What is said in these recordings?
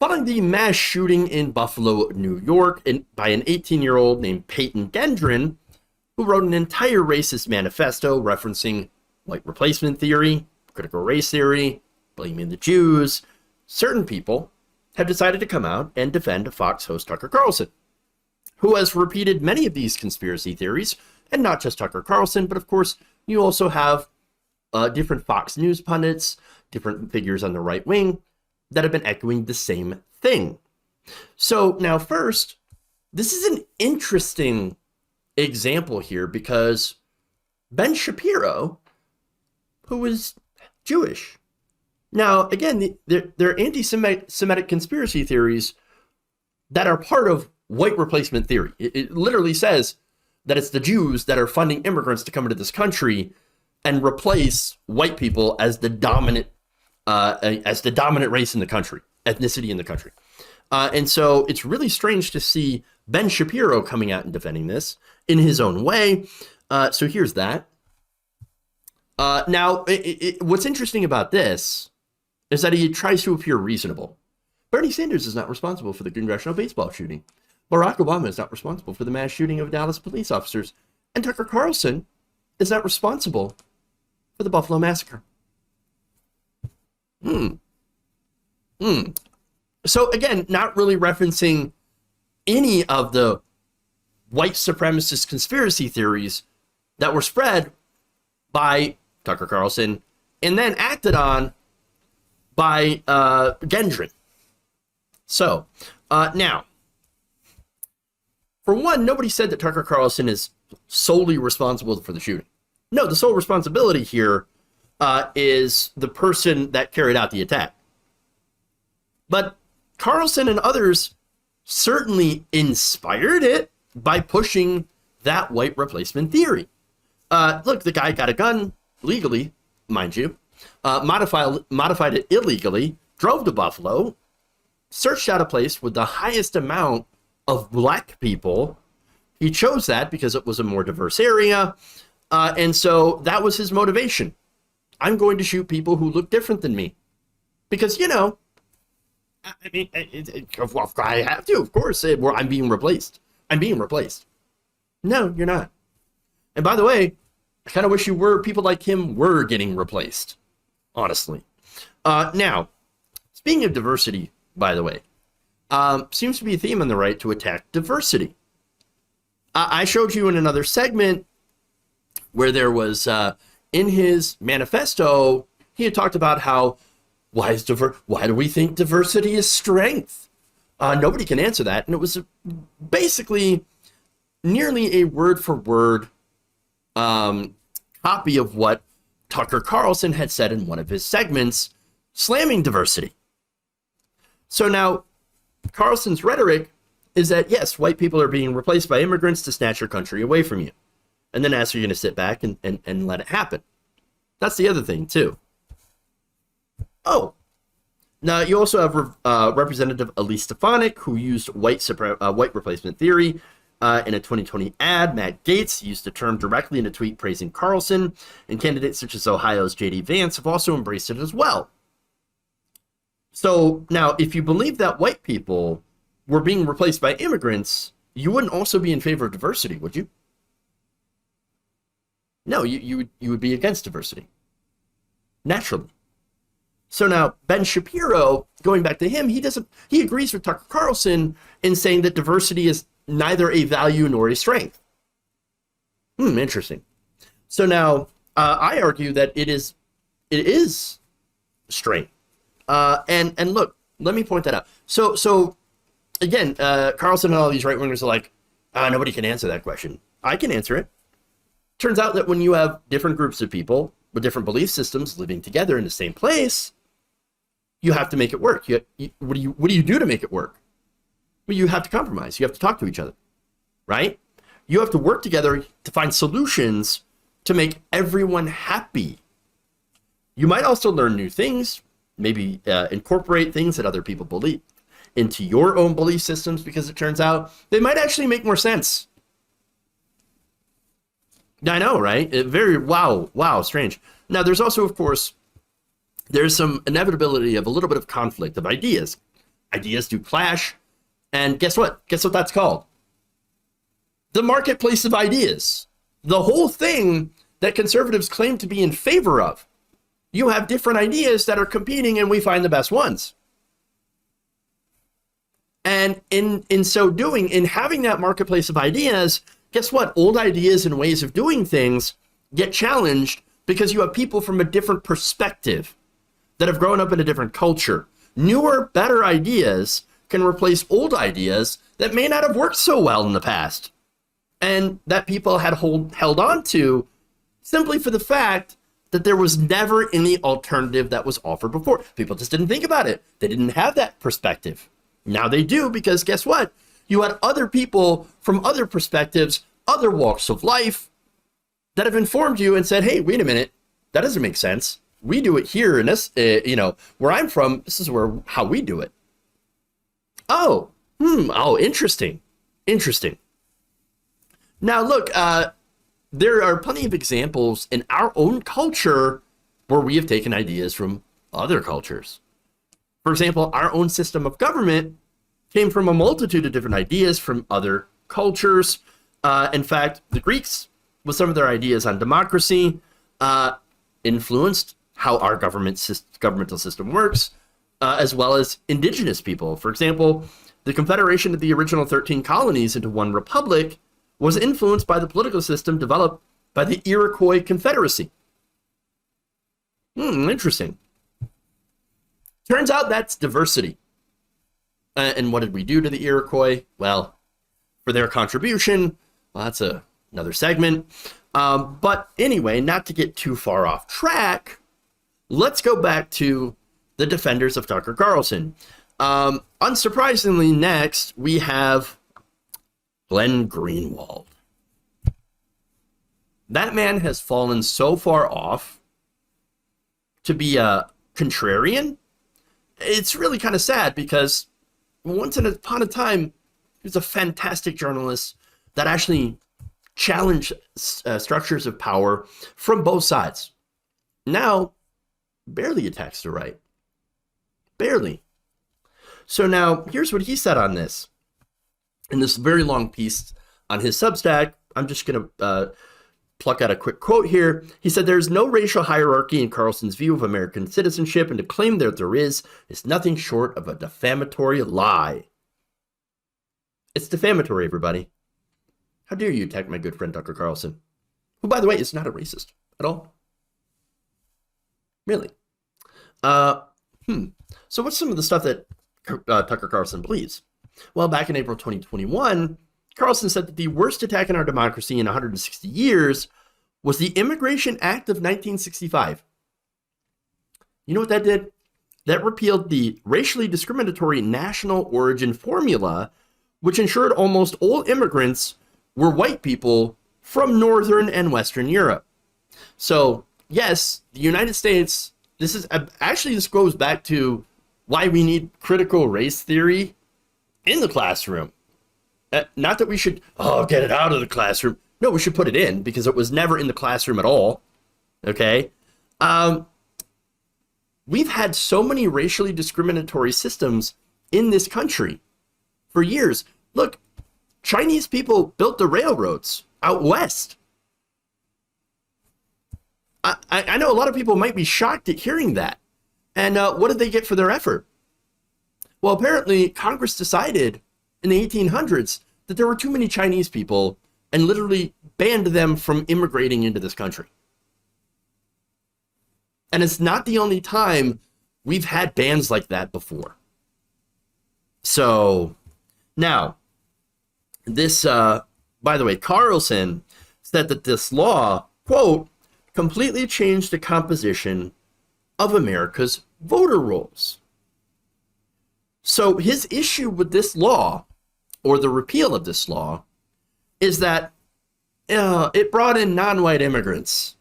following the mass shooting in Buffalo, New York, by an 18-year-old named Peyton Gendron, who wrote an entire racist manifesto referencing white replacement theory, critical race theory, blaming the Jews. Certain people have decided to come out and defend Fox host Tucker Carlson, who has repeated many of these conspiracy theories, and not just Tucker Carlson, but of course, you also have different Fox News pundits, different figures on the right wing that have been echoing the same thing. So now first, this is an interesting example here because Ben Shapiro, who is Jewish. Now, again, they're anti-Semitic conspiracy theories that are part of white replacement theory. It literally says that it's the Jews that are funding immigrants to come into this country and replace white people as the dominant race in the country, ethnicity in the country. And so it's really strange to see Ben Shapiro coming out and defending this in his own way. So here's that. Now, what's interesting about this is that he tries to appear reasonable. Bernie Sanders is not responsible for the congressional baseball shooting. Barack Obama is not responsible for the mass shooting of Dallas police officers. And Tucker Carlson is not responsible for the Buffalo massacre. So again, not really referencing any of the white supremacist conspiracy theories that were spread by Tucker Carlson and then acted on by Gendron. So now, for one, nobody said that Tucker Carlson is solely responsible for the shooting. No, the sole responsibility here is the person that carried out the attack. But Carlson and others certainly inspired it by pushing that white replacement theory. Look, the guy got a gun legally, mind you, modified it illegally, drove to Buffalo, searched out a place with the highest amount of black people. He chose that because it was a more diverse area. And so that was his motivation. I'm going to shoot people who look different than me. Because, you know, I mean, I have to, of course. I'm being replaced. I'm being replaced. No, you're not. And by the way, I kind of wish people like him were getting replaced, honestly. Now, speaking of diversity, by the way, seems to be a theme on the right to attack diversity. I showed you in another segment where there was, in his manifesto, he had talked about how, why do we think diversity is strength? Nobody can answer that. And it was basically nearly a word-for-word copy of what Tucker Carlson had said in one of his segments, slamming diversity. So now, Carlson's rhetoric is that, yes, white people are being replaced by immigrants to snatch your country away from you. And then ask you going to sit back and let it happen. That's the other thing, too. Oh, now you also have Representative Elise Stefanik, who used white replacement theory in a 2020 ad. Matt Gaetz used the term directly in a tweet praising Carlson, and candidates such as Ohio's J.D. Vance have also embraced it as well. So now, if you believe that white people were being replaced by immigrants, you wouldn't also be in favor of diversity, would you? No, you would be against diversity. Naturally. So now, Ben Shapiro, going back to him, he agrees with Tucker Carlson in saying that diversity is neither a value nor a strength. Interesting. So now, I argue that it is strength. And look, let me point that out. So again, Carlson and all these right-wingers are like, nobody can answer that question. I can answer it. Turns out that when you have different groups of people with different belief systems living together in the same place, you have to make it work. What do you do to make it work? Well, you have to compromise. You have to talk to each other, right? You have to work together to find solutions to make everyone happy. You might also learn new things, maybe incorporate things that other people believe into your own belief systems, because it turns out they might actually make more sense. I know, right? Wow, strange. Now, there's also, of course, there's some inevitability of a little bit of conflict of ideas ideas do clash. And guess what? Guess what that's called? The marketplace of ideas. The whole thing that conservatives claim to be in favor of. You have different ideas that are competing and we find the best ones. And in so doing, in having that marketplace of ideas, guess what? Old ideas and ways of doing things get challenged because you have people from a different perspective that have grown up in a different culture. Newer, better ideas can replace old ideas that may not have worked so well in the past and that people had held on to simply for the fact that there was never any alternative that was offered before. People just didn't think about it. They didn't have that perspective. Now they do, because guess what? You had other people from other perspectives, other walks of life that have informed you and said, hey, wait a minute, that doesn't make sense. We do it here in this, where I'm from, this is how we do it. Oh, interesting. Now, look, there are plenty of examples in our own culture where we have taken ideas from other cultures. For example, our own system of government came from a multitude of different ideas from other cultures. In fact, the Greeks, with some of their ideas on democracy, influenced how our governmental system works, as well as indigenous people. For example, the confederation of the original 13 colonies into one republic was influenced by the political system developed by the Iroquois Confederacy. Interesting. Turns out that's diversity. And what did we do to the Iroquois? Well, for their contribution, well, that's another segment. But anyway, not to get too far off track, let's go back to the defenders of Tucker Carlson. Unsurprisingly, next, we have Glenn Greenwald. That man has fallen so far off to be a contrarian. It's really kind of sad because once upon a time, he was a fantastic journalist that actually challenged structures of power from both sides. Now, barely attacks the right. Barely. So now, here's what he said on this. In this very long piece on his Substack, I'm just going to pluck out a quick quote here. He said, "There's no racial hierarchy in Carlson's view of American citizenship, and to claim that there is nothing short of a defamatory lie." It's defamatory, everybody. How dare you attack my good friend Tucker Carlson, who, by the way, is not a racist at all. Really. So what's some of the stuff that Tucker Carlson believes? Well, back in April 2021, Carlson said that the worst attack on our democracy in 160 years was the Immigration Act of 1965. You know what that did? That repealed the racially discriminatory national origin formula, which ensured almost all immigrants were white people from Northern and Western Europe. So, yes, the United States, this goes back to why we need critical race theory in the classroom. Not that we should, get it out of the classroom. No, we should put it in because it was never in the classroom at all. Okay? We've had so many racially discriminatory systems in this country for years. Look, Chinese people built the railroads out west. I know a lot of people might be shocked at hearing that. And what did they get for their effort? Well, apparently Congress decided in the 1800s that there were too many Chinese people and literally banned them from immigrating into this country. And it's not the only time we've had bans like that before. So now, this, by the way, Carlson said that this law, quote, completely changed the composition of America's voter rolls. So his issue with this law, or the repeal of this law, is that it brought in non-white immigrants.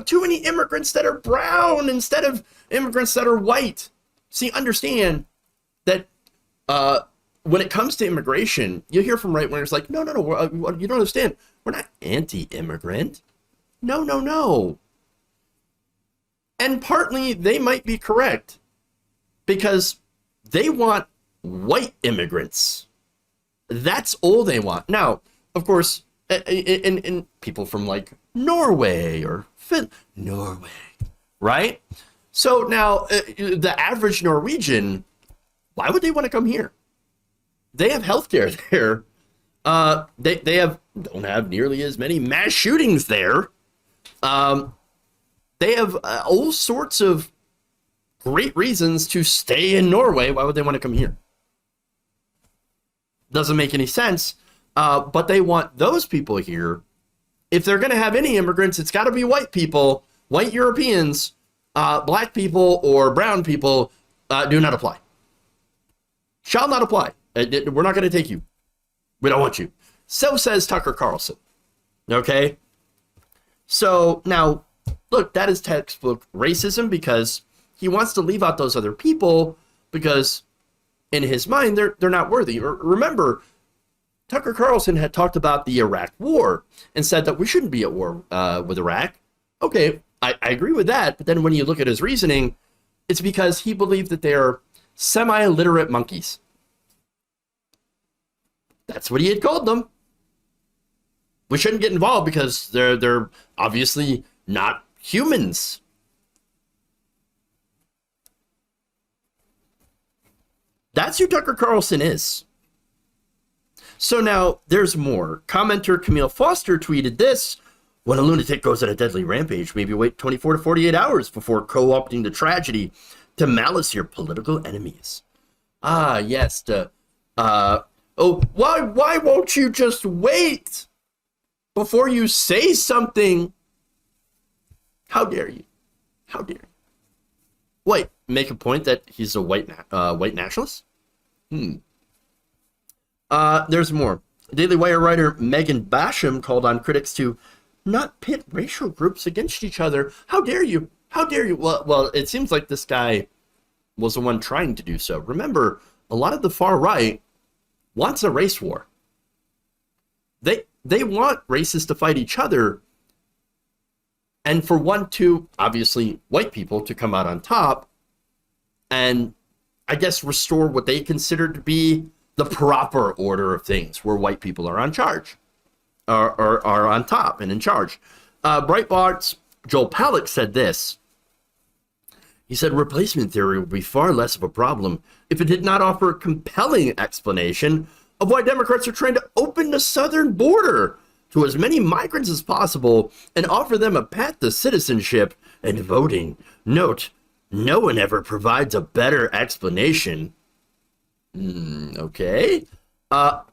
Too many immigrants that are brown instead of immigrants that are white. See, understand that when it comes to immigration, you hear from right-wingers like, no, you don't understand. We're not anti-immigrant. No. And partly they might be correct because They want white immigrants. That's all they want. Now, of course, and people from like Norway or Norway, right? So now the average Norwegian, why would they want to come here? They have healthcare there. Don't have nearly as many mass shootings there. They have all sorts of great reasons to stay in Norway. Why would they want to come here? Doesn't make any sense. But they want those people here. If they're going to have any immigrants, it's got to be white people, white Europeans, black people, or brown people do not apply. Shall not apply. We're not going to take you. We don't want you. So says Tucker Carlson. Okay? So now, look, that is textbook racism because he wants to leave out those other people because in his mind, they're not worthy. Remember, Tucker Carlson had talked about the Iraq War and said that we shouldn't be at war with Iraq. Okay, I agree with that. But then when you look at his reasoning, it's because he believed that they are semi-literate monkeys. That's what he had called them. We shouldn't get involved because they're obviously not humans. That's who Tucker Carlson is. So now there's more. Commenter Camille Foster tweeted this: when a lunatic goes on a deadly rampage, maybe wait 24 to 48 hours before co-opting the tragedy to malice your political enemies. Ah, yes. Why won't you just wait before you say something? How dare you? How dare you? Wait, make a point that he's a white nationalist? There's more. Daily Wire writer Megan Basham called on critics to not pit racial groups against each other. How dare you? How dare you? Well, it seems like this guy was the one trying to do so. Remember, a lot of the far right wants a race war. They want races to fight each other, and for obviously white people to come out on top and I guess restore what they consider to be the proper order of things, where white people are on charge, are on top and in charge. Breitbart's Joel Palick said this. He said, replacement theory would be far less of a problem if it did not offer a compelling explanation of why Democrats are trying to open the southern border to as many migrants as possible and offer them a path to citizenship and voting. Note, no one ever provides a better explanation. Okay. How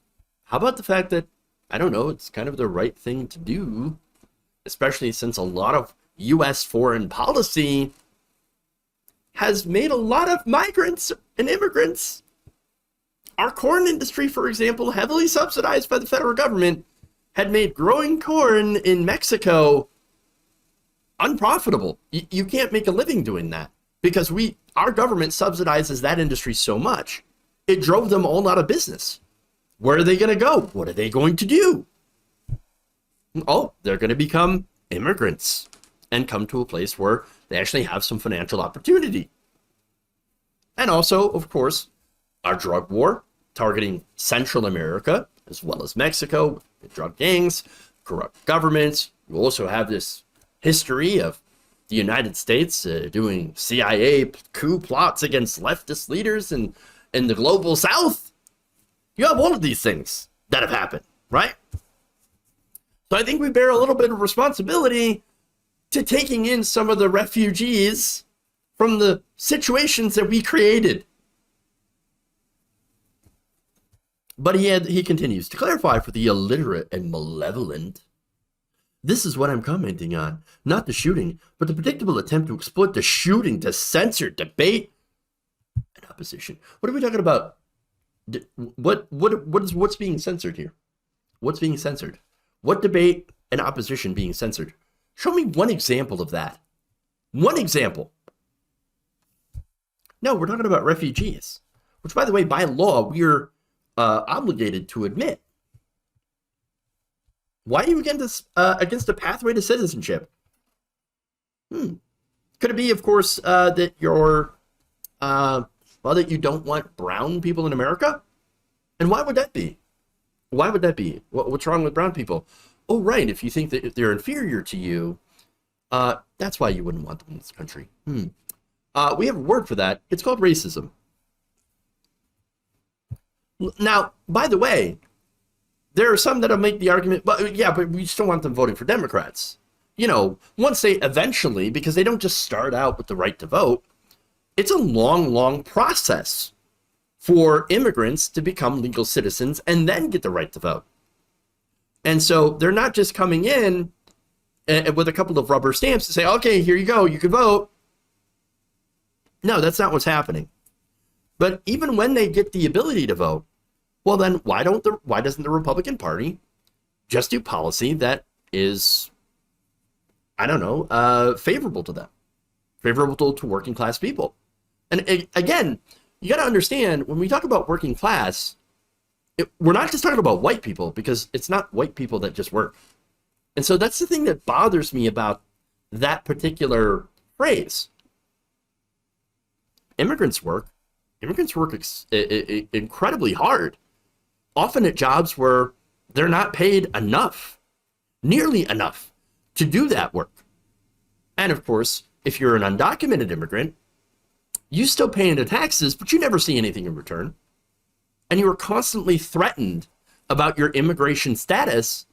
about the fact that, I don't know, it's kind of the right thing to do, especially since a lot of U.S. foreign policy has made a lot of migrants and immigrants. Our corn industry, for example, heavily subsidized by the federal government, had made growing corn in Mexico unprofitable. You can't make a living doing that because our government subsidizes that industry so much. It drove them all out of business. Where are they going to go? What are they going to do? Oh, they're going to become immigrants and come to a place where they actually have some financial opportunity. And also, of course, our drug war targeting Central America as well as Mexico, drug gangs, corrupt governments. You also have this history of the United States doing CIA coup plots against leftist leaders in the global South. You have all of these things that have happened, right? So I think we bear a little bit of responsibility to taking in some of the refugees from the situations that we created. But he continues to clarify for the illiterate and malevolent. This is what I'm commenting on, not the shooting, but the predictable attempt to exploit the shooting to censor debate and opposition. What are we talking about? What's being censored here? What's being censored? What debate and opposition being censored? Show me one example of that. One example. No, we're talking about refugees, which, by the way, by law, we're obligated to admit. Why are you against a pathway to citizenship? Could it be, of course, that you're Well, that you don't want brown people in America? And why would that be? Why would that be? What's wrong with brown people? Oh, right. If you think that if they're inferior to you, that's why you wouldn't want them in this country. We have a word for that. It's called racism. Now, by the way, there are some that'll make the argument, but yeah, but we still want them voting for Democrats. You know, once they eventually, because they don't just start out with the right to vote, it's a long, long process for immigrants to become legal citizens and then get the right to vote. And so they're not just coming in with a couple of rubber stamps to say, okay, here you go, you can vote. No, that's not what's happening. But even when they get the ability to vote, well, then why doesn't the Republican Party just do policy that is, I don't know, favorable to them, favorable to working class people? And again, you got to understand, when we talk about working class, we're not just talking about white people, because it's not white people that just work. And so that's the thing that bothers me about that particular phrase. Immigrants work incredibly hard, often at jobs where they're not paid enough, nearly enough, to do that work. And of course, if you're an undocumented immigrant, you still pay into taxes, but you never see anything in return. And you are constantly threatened about your immigration status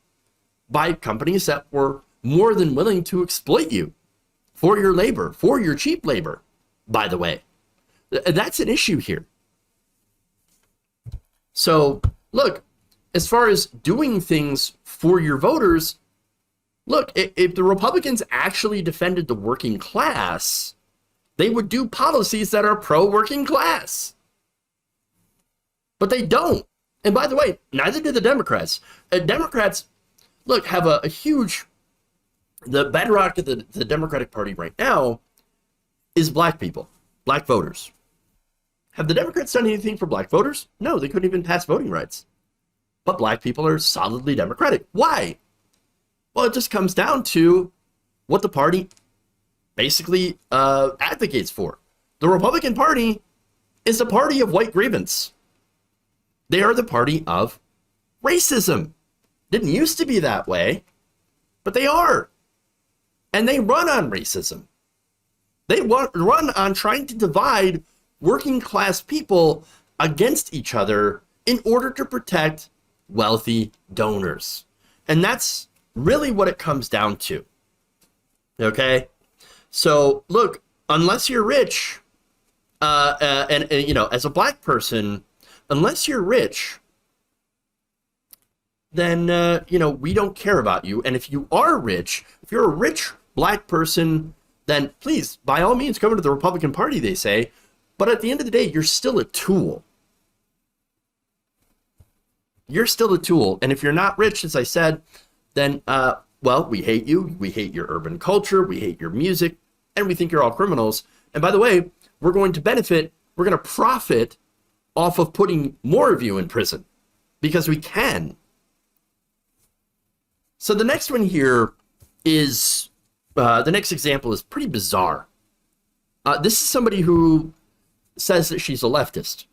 by companies that were more than willing to exploit you for your labor, for your cheap labor, by the way. That's an issue here. So, look, as far as doing things for your voters, look, if the Republicans actually defended the working class, they would do policies that are pro-working class. But they don't. And by the way, neither do the Democrats. Democrats, look, have a huge, the bedrock of the Democratic Party right now is black people, black voters. Have the Democrats done anything for black voters? No, they couldn't even pass voting rights. But black people are solidly Democratic. Why? Well, it just comes down to what the party basically advocates for. The Republican Party is the party of white grievance. They are the party of racism. Didn't used to be that way, but they are. And they run on racism. They run on trying to divide working class people against each other in order to protect wealthy donors. And that's really what it comes down to. Okay? So, look, unless you're rich, and you know, as a black person, unless you're rich, then, you know, we don't care about you. And if you are rich, if you're a rich black person, then please, by all means, come to the Republican Party, they say. But at the end of the day, you're still a tool. You're still a tool. And if you're not rich, as I said, then, well, we hate you. We hate your urban culture. We hate your music. And we think you're all criminals. And by the way, we're going to benefit, we're going to profit off of putting more of you in prison because we can. So the next one here is, the next example is pretty bizarre. This is somebody who says that she's a leftist.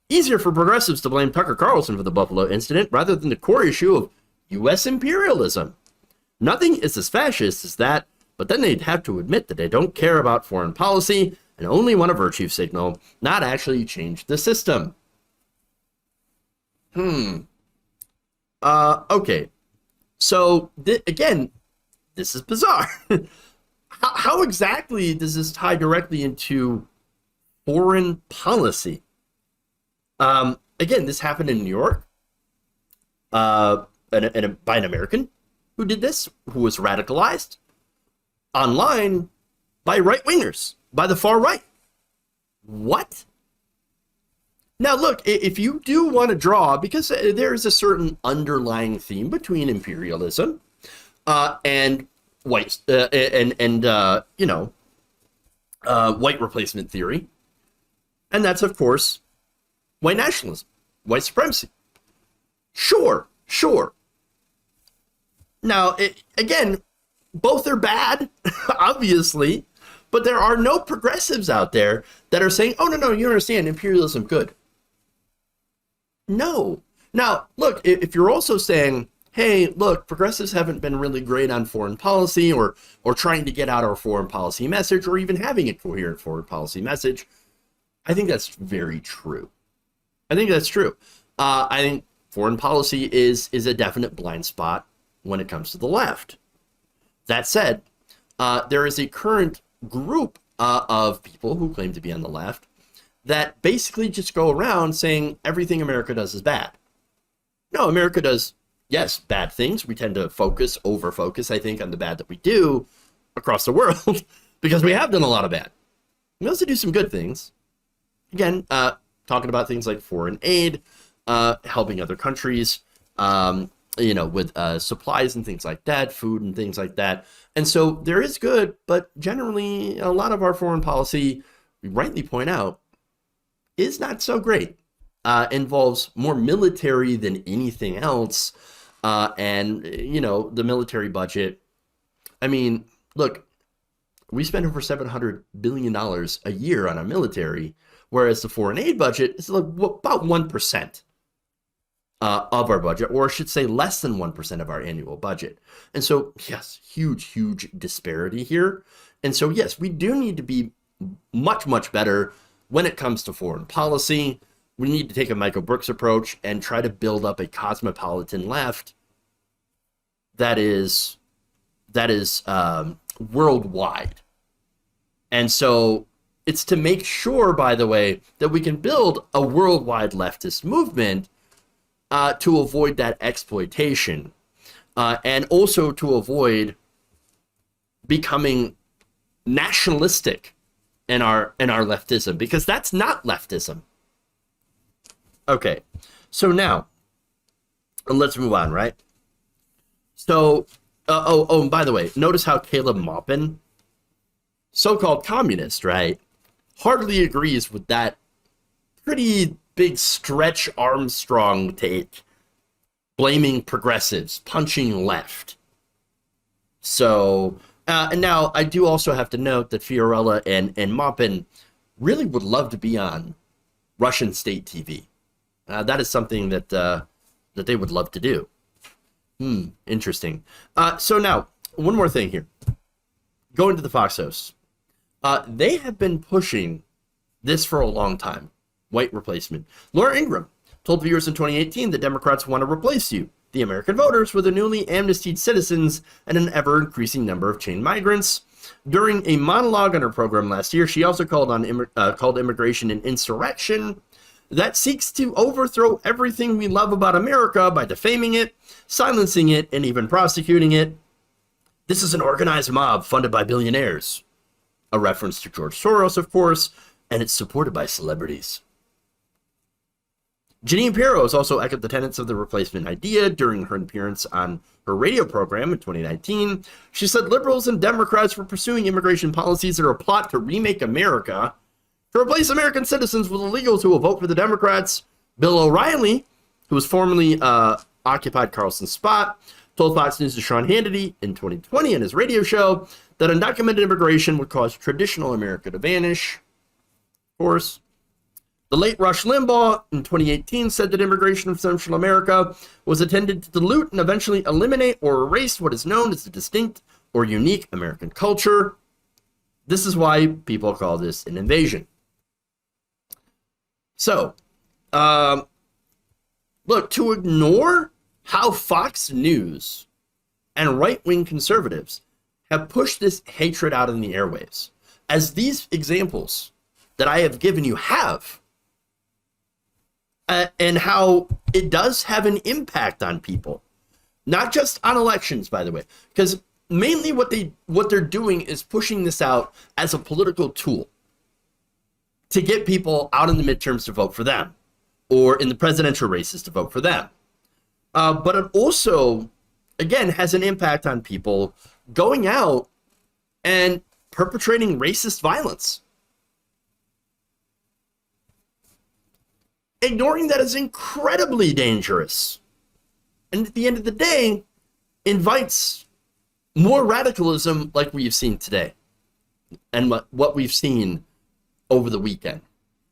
Easier for progressives to blame Tucker Carlson for the Buffalo incident rather than the core issue of U.S. imperialism. Nothing is as fascist as that, but then they'd have to admit that they don't care about foreign policy and only want a virtue signal, not actually change the system. Okay. So, again, this is bizarre. How exactly does this tie directly into foreign policy? Again, this happened in New York by an American who did this, who was radicalized online by right-wingers, by the far right. What? Now, look, if you do want to draw, because there is a certain underlying theme between imperialism and white white replacement theory, and that's, of course, white nationalism, white supremacy. Sure. Now, again, both are bad, obviously, But there are no progressives out there that are saying, oh, no, you understand, imperialism good. No. Now, look, if you're also saying, hey, look, progressives haven't been really great on foreign policy or trying to get out our foreign policy message or even having a coherent foreign policy message, I think that's very true. I think that's true. I think foreign policy is a definite blind spot when it comes to the left. That said, there is a current group of people who claim to be on the left that basically just go around saying everything America does is bad. No, America does, yes, bad things. We tend to over-focus, I think, on the bad that we do across the world because we have done a lot of bad. We also do some good things. Again, talking about things like foreign aid, helping other countries, with supplies and things like that, food and things like that. And so there is good, but generally a lot of our foreign policy, we rightly point out, is not so great. Involves more military than anything else. And the military budget, I mean, look, we spend over $700 billion a year on our military, whereas the foreign aid budget is about 1%. Of our budget, or I should say less than 1% of our annual budget. And so, yes, huge disparity here. And so, yes, we do need to be much, much better when it comes to foreign policy. We need to take a Michael Brooks approach and try to build up a cosmopolitan left that is worldwide. And so it's to make sure, by the way, that we can build a worldwide leftist movement to avoid that exploitation, and also to avoid becoming nationalistic in our leftism, because that's not leftism. Okay, so now let's move on, right? So, and by the way, notice how Caleb Maupin, so-called communist, right, hardly agrees with that pretty big Stretch Armstrong take, blaming progressives, punching left. So, and now I do also have to note that Fiorella and Maupin really would love to be on Russian state TV. That is something that they would love to do. Interesting. So now, one more thing here. Going to the Fox hosts. They have been pushing this for a long time. White replacement. Laura Ingraham told viewers in 2018 that Democrats want to replace you, the American voters, with a newly amnestied citizens and an ever-increasing number of chain migrants. During a monologue on her program last year, she also called immigration an insurrection that seeks to overthrow everything we love about America by defaming it, silencing it, and even prosecuting it. This is an organized mob funded by billionaires. A reference to George Soros, of course, and it's supported by celebrities. Jeanine Pirro has also echoed the tenets of the replacement idea during her appearance on her radio program in 2019. She said liberals and Democrats were pursuing immigration policies that are a plot to remake America, to replace American citizens with illegals who will vote for the Democrats. Bill O'Reilly, who was formerly occupied Carlson's spot, told Fox News' Sean Hannity in 2020 on his radio show that undocumented immigration would cause traditional America to vanish. Of course, the late Rush Limbaugh in 2018 said that immigration from Central America was intended to dilute and eventually eliminate or erase what is known as the distinct or unique American culture. This is why people call this an invasion. So, look, to ignore how Fox News and right-wing conservatives have pushed this hatred out in the airwaves, as these examples that I have given you have, and how it does have an impact on people, not just on elections, by the way, because mainly what they're doing is pushing this out as a political tool to get people out in the midterms to vote for them, or in the presidential races to vote for them. But it also, again, has an impact on people going out and perpetrating racist violence. Ignoring that is incredibly dangerous. And at the end of the day, invites more radicalism like we've seen today. and what we've seen over the weekend.